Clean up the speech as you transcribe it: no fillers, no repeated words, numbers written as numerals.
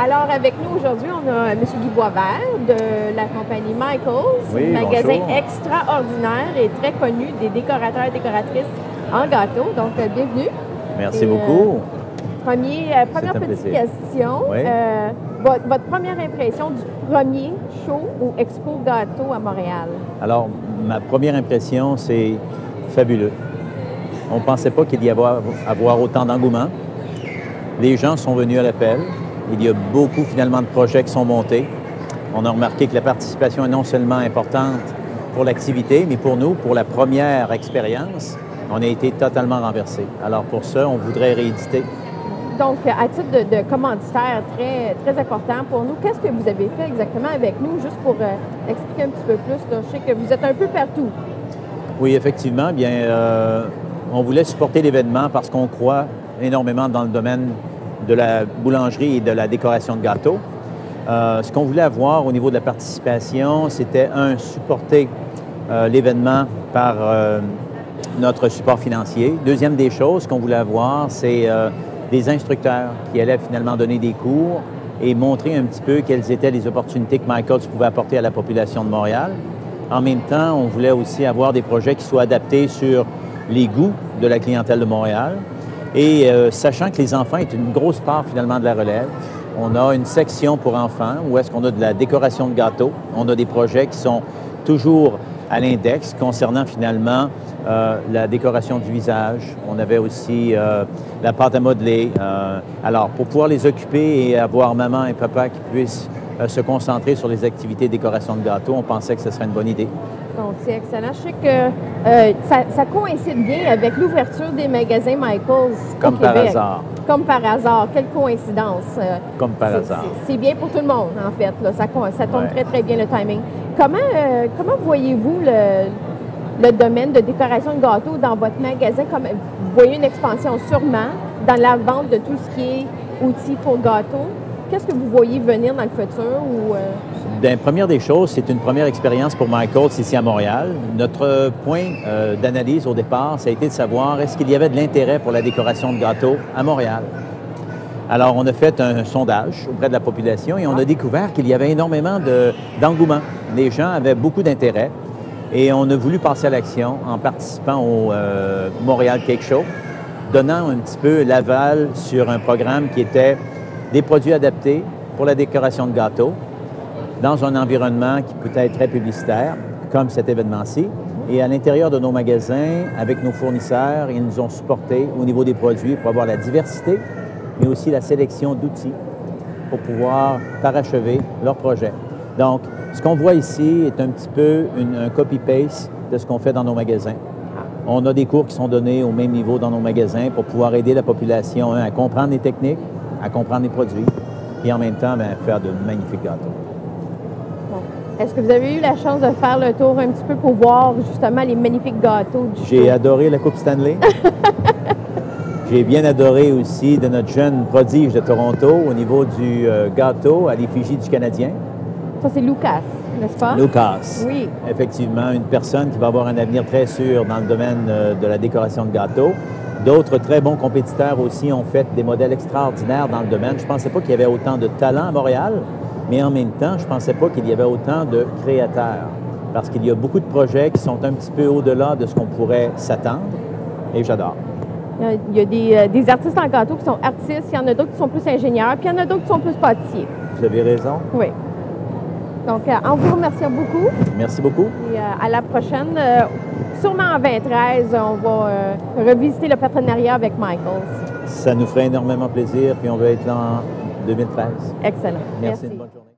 Alors, avec nous aujourd'hui, on a M. Guy Boisvert de la compagnie Michaels, Oui, magasin bonjour. extraordinaire et très connu des décorateurs et décoratrices en gâteau. Donc, bienvenue. Merci Et, beaucoup. Première C'est un petite plaisir. question. Oui. Votre première impression du premier show ou expo gâteau à Montréal? Alors, ma première impression, c'est fabuleux. On ne pensait pas qu'il y avait avoir autant d'engouement. Les gens sont venus à l'appel. Il y a beaucoup, finalement, de projets qui sont montés. On a remarqué que la participation est non seulement importante pour l'activité, mais pour nous, pour la première expérience, on a été totalement renversés. Alors, pour ça, on voudrait rééditer. Donc, à titre de commanditaire très, très important pour nous, qu'est-ce que vous avez fait exactement avec nous, juste pour expliquer un petit peu plus? Là. Je sais que vous êtes un peu partout. Oui, effectivement. Bien, on voulait supporter l'événement parce qu'on croit énormément dans le domaine de la boulangerie et de la décoration de gâteaux. Ce qu'on voulait avoir au niveau de la participation, c'était, supporter l'événement par notre support financier. Deuxième des choses qu'on voulait avoir, c'est des instructeurs qui allaient finalement donner des cours et montrer un petit peu quelles étaient les opportunités que Michaels pouvait apporter à la population de Montréal. En même temps, on voulait aussi avoir des projets qui soient adaptés sur les goûts de la clientèle de Montréal. Et sachant que les enfants est une grosse part finalement de la relève, on a une section pour enfants où est-ce qu'on a de la décoration de gâteaux. On a des projets qui sont toujours à l'index concernant finalement la décoration du visage. On avait aussi la pâte à modeler. Alors, pour pouvoir les occuper et avoir maman et papa qui puissent se concentrer sur les activités de décoration de gâteaux, on pensait que ce serait une bonne idée. Donc, c'est excellent. Je sais que ça coïncide bien avec l'ouverture des magasins Michaels Comme au Québec. par hasard. Comme par hasard. Quelle coïncidence. Comme par hasard. C'est bien pour tout le monde, en fait. Là. Ça tombe Ouais. très, très bien le timing. Comment voyez-vous le domaine de décoration de gâteaux dans votre magasin? Vous voyez une expansion sûrement dans la vente de tout ce qui est outils pour gâteaux. Qu'est-ce que vous voyez venir dans le futur? Bien, première des choses, c'est une première expérience pour Michaels ici à Montréal. Notre point d'analyse au départ, ça a été de savoir est-ce qu'il y avait de l'intérêt pour la décoration de gâteaux à Montréal. Alors, on a fait un sondage auprès de la population et on a découvert qu'il y avait énormément d'engouement. Les gens avaient beaucoup d'intérêt et on a voulu passer à l'action en participant au Montréal Cake Show, donnant un petit peu l'aval sur un programme qui était des produits adaptés pour la décoration de gâteaux dans un environnement qui peut être très publicitaire, comme cet événement-ci. Et à l'intérieur de nos magasins, avec nos fournisseurs, ils nous ont supportés au niveau des produits pour avoir la diversité, mais aussi la sélection d'outils pour pouvoir parachever leur projet. Donc, ce qu'on voit ici est un petit peu un copy-paste de ce qu'on fait dans nos magasins. On a des cours qui sont donnés au même niveau dans nos magasins pour pouvoir aider la population à comprendre les techniques, à comprendre les produits, et en même temps, faire de magnifiques gâteaux. Est-ce que vous avez eu la chance de faire le tour un petit peu pour voir justement les magnifiques gâteaux du show? J'ai adoré la Coupe Stanley. J'ai bien adoré aussi de notre jeune prodige de Toronto au niveau du gâteau à l'effigie du Canadien. Ça, c'est Lucas, n'est-ce pas? Lucas. Oui. Effectivement, une personne qui va avoir un avenir très sûr dans le domaine de la décoration de gâteaux. D'autres très bons compétiteurs aussi ont fait des modèles extraordinaires dans le domaine. Je ne pensais pas qu'il y avait autant de talent à Montréal, mais en même temps, je ne pensais pas qu'il y avait autant de créateurs, parce qu'il y a beaucoup de projets qui sont un petit peu au-delà de ce qu'on pourrait s'attendre, et j'adore. Il y a des artistes en gâteau qui sont artistes, il y en a d'autres qui sont plus ingénieurs, puis il y en a d'autres qui sont plus pâtissiers. Vous avez raison. Oui. Donc, en vous remerciant beaucoup. Merci beaucoup. Et à la prochaine. Sûrement en 2013, on va revisiter le partenariat avec Michaels. Ça nous ferait énormément plaisir, puis on va être là en 2013. Excellent. Merci. Une bonne journée.